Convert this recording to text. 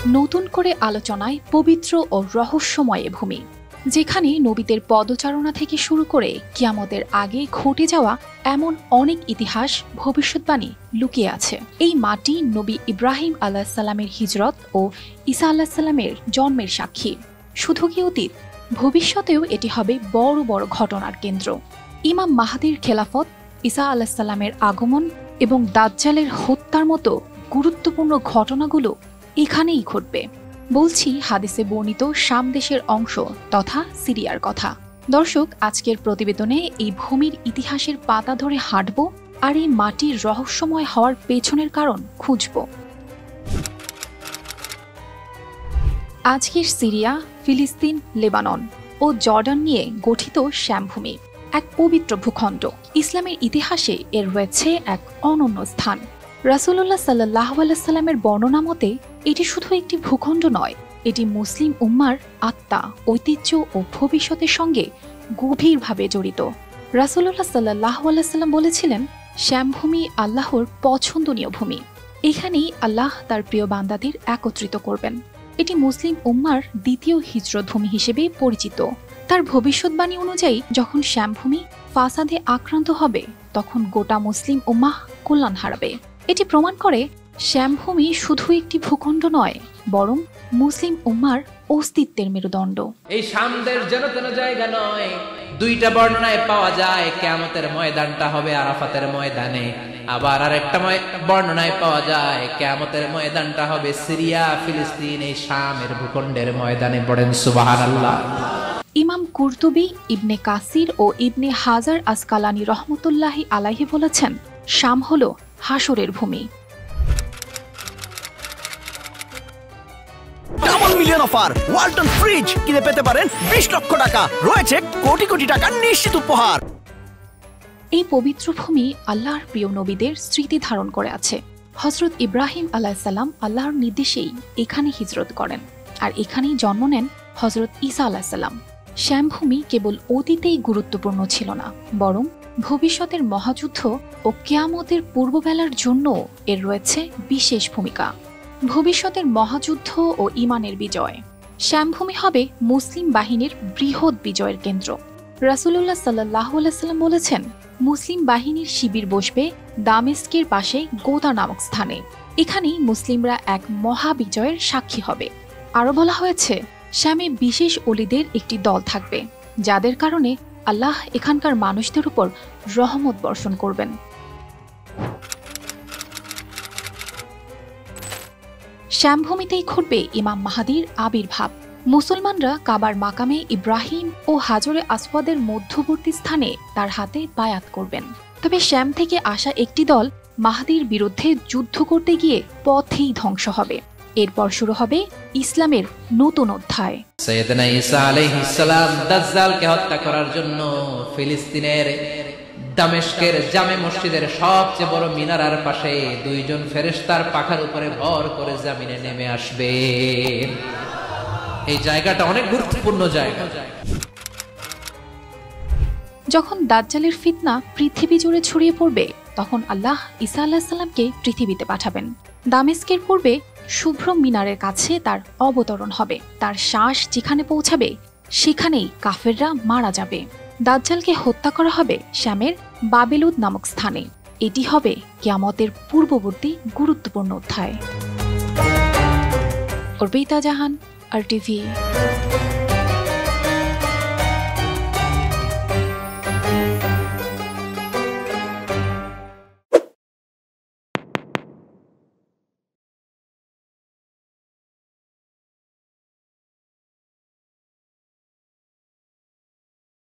নতুন করে আলোচনায় পবিত্র ও রহস্যময় ভূমি, যেখানে নবীদের পদচারণা থেকে শুরু করে কিয়ামতের আগে ঘটে যাওয়া এমন অনেক ইতিহাস ভবিষ্যৎবাণী লুকিয়ে আছে। এই মাটি নবী ইব্রাহিম আলাইহিসসালামের হিজরত ও ঈসা আলাইহিসসালামের জন্মের সাক্ষী। শুধু কি অতীত, ভবিষ্যতেও এটি হবে বড় বড় ঘটনার কেন্দ্র। ইমাম মাহদীর খেলাফত, ঈসা আলাইহিসসালামের আগমন এবং দাজ্জালের হত্যার মতো গুরুত্বপূর্ণ ঘটনাগুলো এখানেই ঘটবে। বলছি হাদিসে বর্ণিত শাম দেশের অংশ তথা সিরিয়ার কথা। দর্শক, আজকের প্রতিবেদনে এই ভূমির ইতিহাসের পাতা ধরে হাঁটব আর এই মাটির রহস্যময় হওয়ার পেছনের কারণ খুঁজব। আজকের সিরিয়া, ফিলিস্তিন, লেবানন ও জর্ডান নিয়ে গঠিত শ্যামভূমি এক পবিত্র ভূখণ্ড। ইসলামের ইতিহাসে এর রয়েছে এক অনন্য স্থান। রাসূলুল্লাহ সাল্লাল্লাহু আলাইহি সাল্লামের বর্ণনা মতে এটি শুধু একটি ভূখণ্ড নয়, এটি মুসলিম উম্মার আত্মা, ঐতিহ্য ও ভবিষ্যতের সঙ্গে গভীরভাবে জড়িত। রাসূলুল্লাহ সাল্লাল্লাহু আলাইহি সাল্লাম বলেছিলেন, শ্যামভূমি আল্লাহর পছন্দনীয় ভূমি। এখানেই আল্লাহ তার প্রিয় বান্দাদের একত্রিত করবেন। এটি মুসলিম উম্মার দ্বিতীয় হিজরত ভূমি হিসেবে পরিচিত। তার ভবিষ্যৎবাণী অনুযায়ী যখন শ্যামভূমি ফাসাদে আক্রান্ত হবে, তখন গোটা মুসলিম উম্মাহ কল্যাণ হারাবে। এটি প্রমাণ করে শ্যামভূমি শুধু একটি ভূখণ্ড নয়, বরং মুসলিম উম্মার অস্তিত্বের মেরুদণ্ড। এই শামদের যেন কোনো জায়গা নয়। দুইটা বর্ণনায় পাওয়া যায় কিয়ামতের ময়দানটা হবে আরাফাতের ময়দানে, আবার আরেকটা বর্ণনায় পাওয়া যায় কিয়ামতের ময়দানটা হবে সিরিয়া, ফিলিস্তিন, এই শামের ভূখণ্ডের ময়দানে। পড়েন সুবহানাল্লাহ। ইমাম কুরতুবী, ইবনে কাসির ও ইবনে হাজার আসকালানি রহমতুল্লাহি আলাইহি বলেছেন, শাম হল হাসরের ভূমি। Double million offer Walton fridge কিনে পেতে পারেন 20 লক্ষ টাকা, রয়েছে কোটি কোটি টাকার নিশ্চিত উপহার। এই পবিত্র ভূমি আল্লাহর প্রিয় নবীদের স্মৃতি ধারণ করে আছে। হযরত ইব্রাহিম আলাইহিসসালাম আল্লাহর নির্দেশেই এখানে হিজরত করেন, আর এখানেই জন্ম নেন হযরত ঈসা আলাইহিসসালাম। শ্যামভূমি কেবল অতীতেই গুরুত্বপূর্ণ ছিল না, বরং ভবিষ্যতের মহাযুদ্ধ ও কিয়ামতের পূর্ববেলার জন্য এর রয়েছে বিশেষ ভূমিকা। ভবিষ্যতের মহাযুদ্ধ ও ঈমানের বিজয়। শ্যামভূমি হবে মুসলিম বাহিনীর বৃহৎ বিজয়ের কেন্দ্র। রাসূলুল্লাহ সাল্লাল্লাহু আলাইহি সাল্লাম বলেছেন, মুসলিম বাহিনীর শিবির বসবে দামেস্কের পাশে গোতা নামক স্থানে। এখানেই মুসলিমরা এক মহাবিজয়ের সাক্ষী হবে। আরো বলা হয়েছে, শ্যামে বিশেষ ওলিদের একটি দল থাকবে, যাদের কারণে আল্লাহ এখানকার মানুষদের উপর রহমত বর্ষণ করবেন। শ্যামভূমিতেই ঘটবে ইমাম মাহদীর আবির্ভাব। মুসলমানরা কাবার মাকামে ইব্রাহিম ও হাজরে আসওয়াদের মধ্যবর্তী স্থানে তার হাতে বায়াত করবেন। তবে শ্যাম থেকে আসা একটি দল মাহদীর বিরুদ্ধে যুদ্ধ করতে গিয়ে পথেই ধ্বংস হবে। এরপর শুরু হবে ইসলামের নতুন অধ্যায়। সাইয়েদনা ঈসা আলাইহিস সালাম দাজ্জালকে হত্যা করার জন্য ফিলিস্তিনের দামেস্কের জামে মসজিদের সবচেয়ে বড় মিনারার পাশে দুইজন ফেরেশতার পাখার উপরে ভর করে জমিনে নেমে আসবে। এই জায়গাটা অনেক গুরুত্বপূর্ণ জায়গা। যখন দাজ্জালের ফিতনা পৃথিবী জুড়ে ছড়িয়ে পড়বে, তখন আল্লাহ ঈসা আলাইহিস সালামকে পৃথিবীতে পাঠাবেন। দামেস্কের পূর্বে শুভ্র মিনারের কাছে তার অবতরণ হবে। তার শ্বাস যেখানে পৌঁছাবে, সেখানেই কাফেররা মারা যাবে। দাজ্জালকে হত্যা করা হবে শ্যামের বাবেলুদ নামক স্থানে। এটি হবে কিয়ামতের পূর্ববর্তী গুরুত্বপূর্ণ অধ্যায়। অর্পিতা জাহান, RTV।